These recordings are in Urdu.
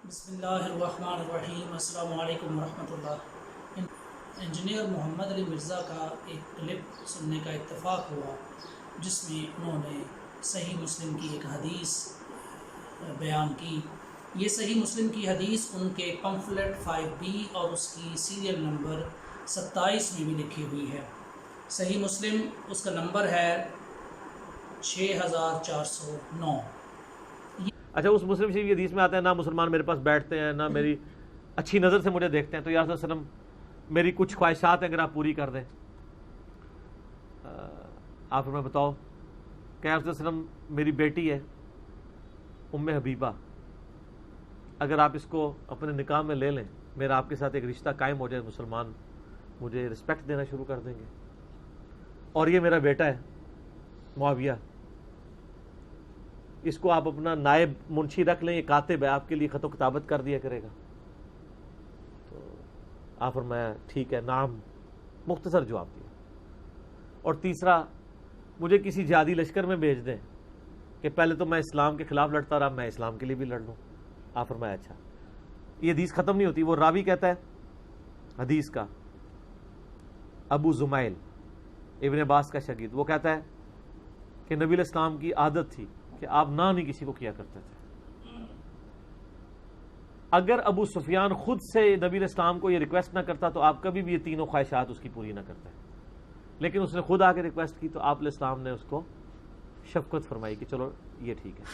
بسم اللہ الرحمن الرحیم۔ السلام علیکم ورحمۃ اللہ۔ انجینئر محمد علی مرزا کا ایک کلپ سننے کا اتفاق ہوا جس میں انہوں نے صحیح مسلم کی ایک حدیث بیان کی۔ یہ صحیح مسلم کی حدیث ان کے پمفلٹ 5B اور اس کی سیریل نمبر 27 میں بھی لکھی ہوئی ہے۔ صحیح مسلم اس کا نمبر ہے 6409۔ اچھا، اس مسلم شریف کی حدیث میں آتا ہے نہ مسلمان میرے پاس بیٹھتے ہیں نہ میری اچھی نظر سے مجھے دیکھتے ہیں، تو یا رسول اللہ علیہ وسلم میری کچھ خواہشات ہیں اگر آپ پوری کر دیں۔ آپ ہمیں بتاؤ کہ یا رسول اللہ علیہ وسلم میری بیٹی ہے ام حبیبہ، اگر آپ اس کو اپنے نکاح میں لے لیں، میرا آپ کے ساتھ ایک رشتہ قائم ہو جائے، مسلمان مجھے رسپیکٹ دینا شروع کر دیں گے۔ اور یہ میرا بیٹا ہے معاویہ، اس کو آپ اپنا نائب منشی رکھ لیں، یہ کاتب ہے، آپ کے لیے خط و کتابت کر دیا کرے گا۔ تو آپ فرمایا ٹھیک ہے، نعم، مختصر جواب دیا۔ اور تیسرا، مجھے کسی جہادی لشکر میں بھیج دیں کہ پہلے تو میں اسلام کے خلاف لڑتا رہا، میں اسلام کے لیے بھی لڑ لوں۔ آپ فرمایا اچھا۔ یہ حدیث ختم نہیں ہوتی، وہ راوی کہتا ہے حدیث کا، ابو زمائل ابن عباس کا شاگرد، وہ کہتا ہے کہ نبی علیہ السلام کی عادت تھی کہ آپ نہ نہیں کسی کو کیا کرتے تھے۔ اگر ابو سفیان خود سے نبی علیہ السلام کو یہ ریکویسٹ نہ کرتا تو آپ کبھی بھی یہ تینوں خواہشات اس کی پوری نہ کرتے، لیکن اس نے خود آ کے ریکویسٹ کی تو آپ علیہ السلام نے اس کو شفقت فرمائی کہ چلو یہ ٹھیک ہے۔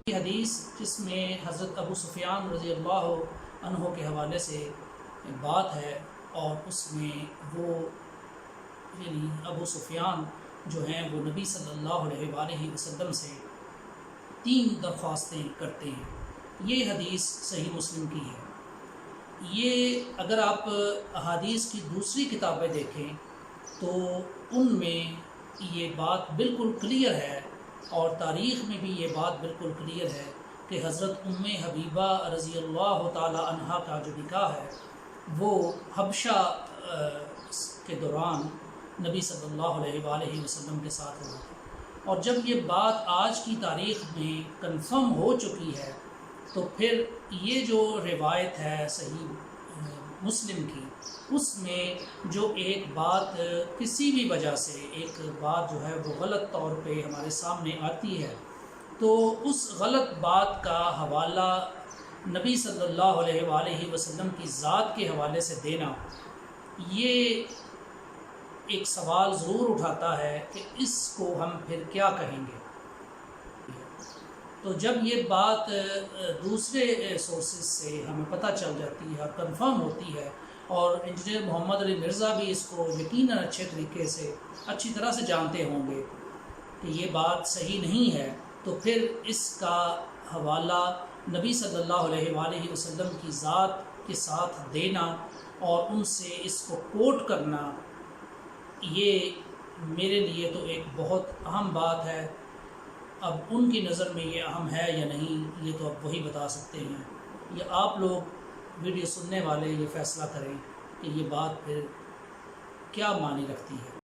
یہ حدیث جس میں حضرت ابو سفیان رضی اللہ عنہ کے حوالے سے بات ہے، اور اس میں وہ یعنی ابو سفیان جو ہیں وہ نبی صلی اللہ علیہ وآلہ وسلم سے 3 درخواستیں کرتے ہیں۔ یہ حدیث صحیح مسلم کی ہے۔ یہ اگر آپ احادیث کی دوسری کتابیں دیکھیں تو ان میں یہ بات بالکل کلیئر ہے، اور تاریخ میں بھی یہ بات بالکل کلیئر ہے کہ حضرت ام حبیبہ رضی اللہ تعالی عنہا کا جو نکاح ہے وہ حبشہ کے دوران نبی صلی اللہ علیہ وآلہ وسلم کے ساتھ ہوا تھا۔ اور جب یہ بات آج کی تاریخ میں کنفرم ہو چکی ہے تو پھر یہ جو روایت ہے صحیح مسلم کی، اس میں جو ایک بات کسی بھی وجہ سے ایک بات جو ہے وہ غلط طور پہ ہمارے سامنے آتی ہے، تو اس غلط بات کا حوالہ نبی صلی اللہ علیہ وآلہ وسلم کی ذات کے حوالے سے دینا، یہ ایک سوال ضرور اٹھاتا ہے کہ اس کو ہم پھر کیا کہیں گے۔ تو جب یہ بات دوسرے سورسز سے ہمیں پتہ چل جاتی ہے اور کنفرم ہوتی ہے، اور انجینئر محمد علی مرزا بھی اس کو یقیناً اچھے طریقے سے اچھی طرح سے جانتے ہوں گے کہ یہ بات صحیح نہیں ہے، تو پھر اس کا حوالہ نبی صلی اللہ علیہ وآلہ وسلم کی ذات کے ساتھ دینا اور ان سے اس کو کوٹ کرنا، یہ میرے لیے تو ایک بہت اہم بات ہے۔ اب ان کی نظر میں یہ اہم ہے یا نہیں، یہ تو اب وہی بتا سکتے ہیں۔ یہ آپ لوگ ویڈیو سننے والے یہ فیصلہ کریں کہ یہ بات پھر کیا معنی رکھتی ہے۔